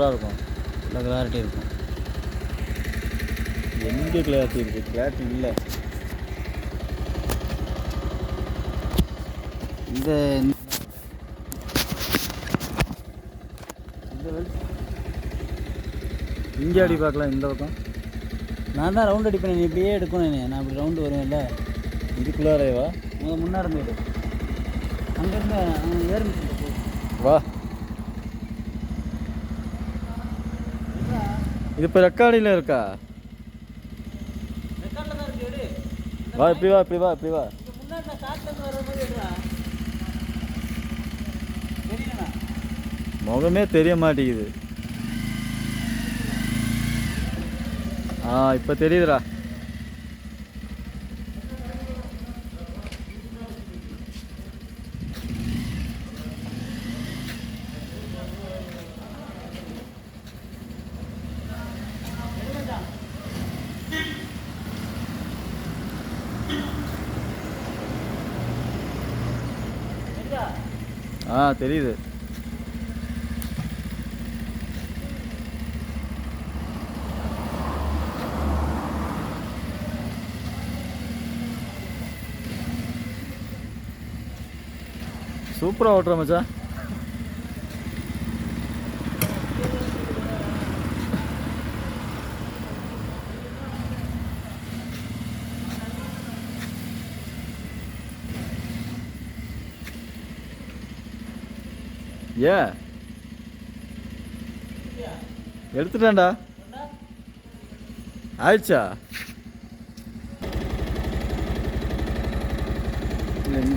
சூப்பராக இருக்கும். நல்ல கிளாரிட்டி இருக்கும். எங்கே கிளாரிட்டி இருக்குது? கிளாரிட்டி இல்லை. இந்த இங்கே அடி பார்க்கலாம். இந்த பக்கம் நான் தான் ரவுண்ட் அடிப்பேன். நீ இப்படியே எடுக்கணும். நான் இப்படி ரவுண்டு வருவேன்ல. இதுக்குள்ளாரேவா? முன்னாடி இருந்துட்டு அங்கேருந்து ஏறி வா. இது இப்போ ரெக்கார்டில் இருக்கா? வா, இப்படி வா, இப்படி வா, இப்படி வா. முகமே தெரிய மாட்டேங்குது. இப்போ தெரியுதுடா. தெரியுது. சூப்பராக ஓட்டுற மச்சா. எடுத்துட்டேன்டா. ஆயிடுச்சா?